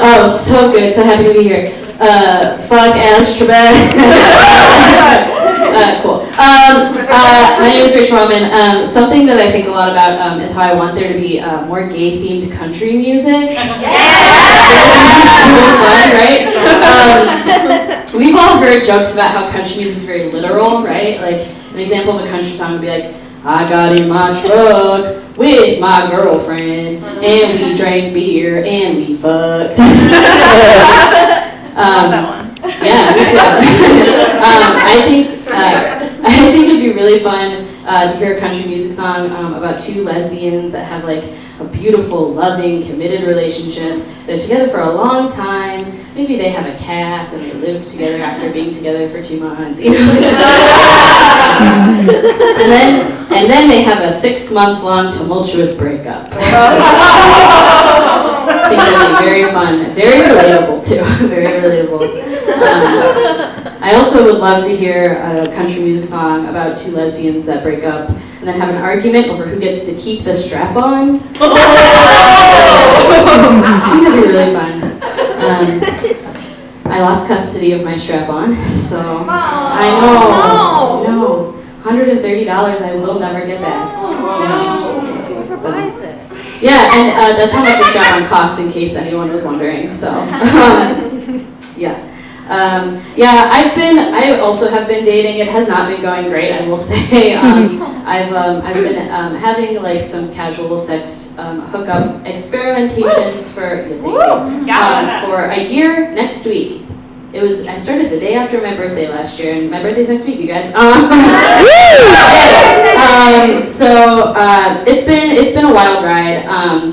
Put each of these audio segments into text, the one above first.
Oh, so good. So happy to be here. Fuck Alex Trebek. Cool. My name is Rachel Relman. Something that I think a lot about is how I want there to be more gay-themed country music. Fun, right? We've all heard jokes about how country music is very literal, right? Like an example of a country song would be like, I got in my truck with my girlfriend, and we drank beer, and we fucked. That one. Yeah, me too. I think it'd be really fun to hear a country music song about two lesbians that have like a beautiful, loving, committed relationship. They're together for a long time. Maybe they have a cat and they live together after being together for 2 months. You know? and then they have a 6-month-long tumultuous breakup. I think that'd be very fun, very relatable too. Very relatable. I also would love to hear a country music song about two lesbians that break up and then have an argument over who gets to keep the strap-on. I think that'd be really fun. I lost custody of my strap-on, so I know. $130 I will never get back. Whoever buys it. Yeah, and that's how much a strap-on costs, in case anyone was wondering. So, yeah. I also have been dating. It has not been going great, I will say. I've been having like some casual sex hookup experimentations for a year next week. I started the day after my birthday last year, and my birthday's next week, you guys. So it's been a wild ride.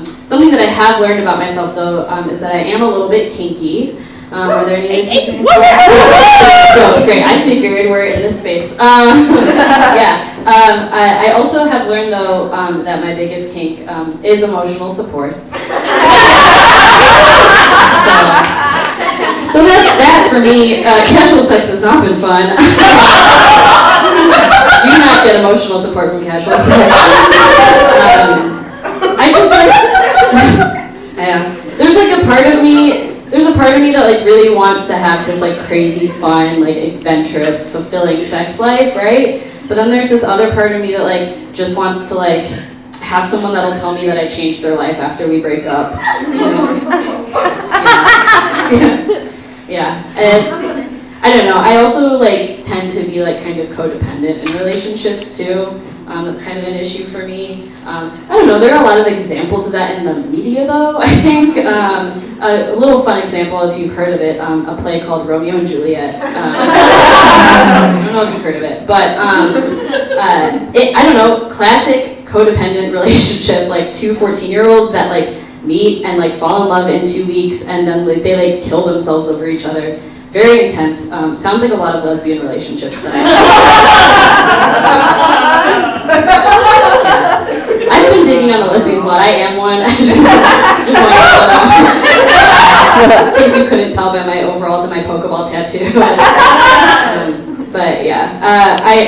Something that I have learned about myself though is that I am a little bit kinky. Are there any kinky? Oh, great! I figured we're in this space. I also have learned though that my biggest kink is emotional support. So that's that for me. Casual sex has not been fun. Do not get emotional support from casual sex. I just like, yeah. There's a part of me that like really wants to have this like crazy, fun, like adventurous, fulfilling sex life, right? But then there's this other part of me that like just wants to like have someone that'll tell me that I changed their life after we break up. You know? Yeah. And I don't know. I also like tend to be like kind of codependent in relationships too. That's kind of an issue for me. I don't know. There are a lot of examples of that in the media, though. I think a little fun example, if you've heard of it, a play called Romeo and Juliet. I don't know if you've heard of it, but I don't know. Classic codependent relationship, like two 14-year-olds that like meet and like fall in love in 2 weeks, and then like, they like kill themselves over each other. Very intense. Sounds like a lot of lesbian relationships that I've been digging on the lesbians a lot. I am one. I just want to in case you couldn't tell by my overalls and my Pokeball tattoo. But yeah,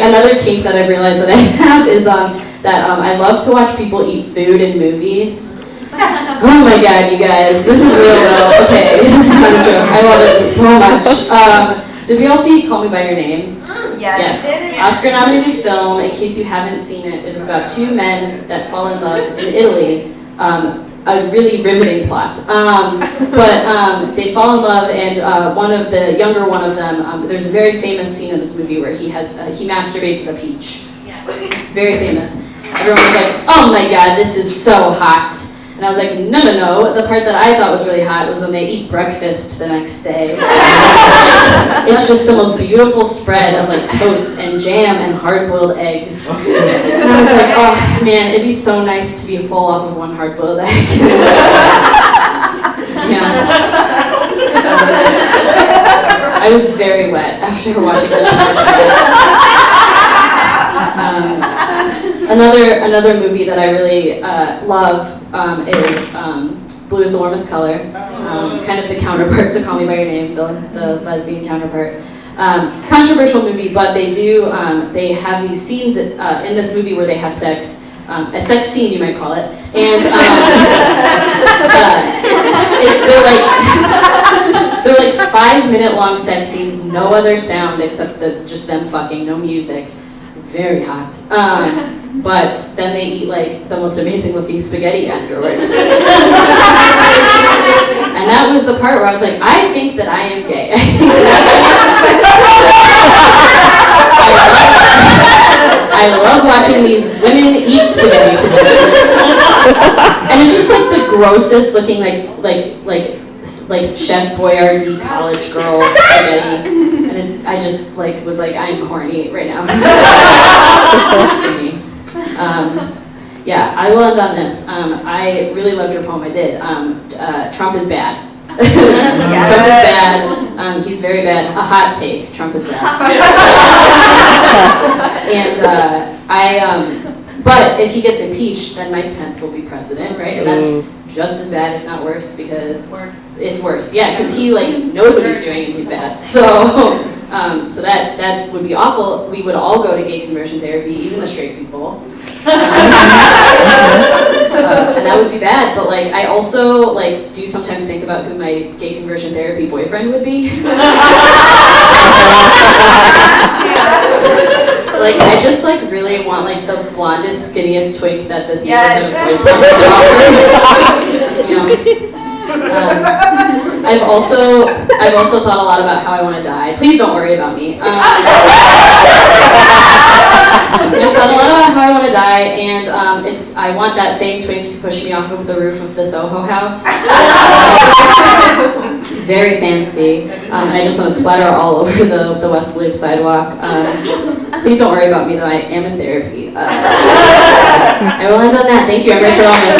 another kink that I've realized that I have is that I love to watch people eat food in movies. Oh my god, you guys, this is real though. Okay, this is not a joke. I love it so much. Did we all see Call Me By Your Name? Yes. Oscar-nominated film. In case you haven't seen it, it is about two men that fall in love in Italy. A really riveting plot. But they fall in love, and the younger one of them, there's a very famous scene in this movie where he masturbates with a peach. Very famous. Everyone was like, oh my god, this is so hot. And I was like, no. The part that I thought was really hot was when they eat breakfast the next day. It's just the most beautiful spread of like toast and jam and hard-boiled eggs. And I was like, oh man, it'd be so nice to be full off of one hard-boiled egg. Yeah. I was very wet after watching that. Another movie that I really love is Blue is the Warmest Color, kind of the counterpart to Call Me By Your Name, the lesbian counterpart. Controversial movie, but they have these scenes in this movie where they have sex, a sex scene you might call it, and they're like 5-minute-long sex scenes, no other sound except just them fucking, no music. Very hot. But then they eat like the most amazing looking spaghetti afterwards. And that was the part where I was like, I think that I am gay. I love watching these women eat spaghetti together. And it's just like the grossest looking like Chef Boyardee college girl spaghetti. And I just like was like, I'm horny right now. That's for me. Yeah, I will end on this. I really loved your poem. I did. Trump is bad. Trump is bad. He's very bad. A hot take. Trump is bad. And but if he gets impeached, then Mike Pence will be president, right? And that's just as bad, if not worse, because it's worse. Yeah, because he like knows what he's doing and he's bad. So, so that would be awful. We would all go to gay conversion therapy, even the straight people. And that would be bad, but like I also like do sometimes think about who my gay conversion therapy boyfriend would be. Like I just like really want like the blondest, skinniest twink that this neighborhood voice has to offer. You know? I've also thought a lot about how I want to die. Please don't worry about me. I've thought a lot about how I want to die, and I want that same twink to push me off of the roof of the Soho house. Very fancy. I just want to splatter all over the West Loop sidewalk. Please don't worry about me, though. I am in therapy. I will end on that. Thank you. I'm Rachel Relman.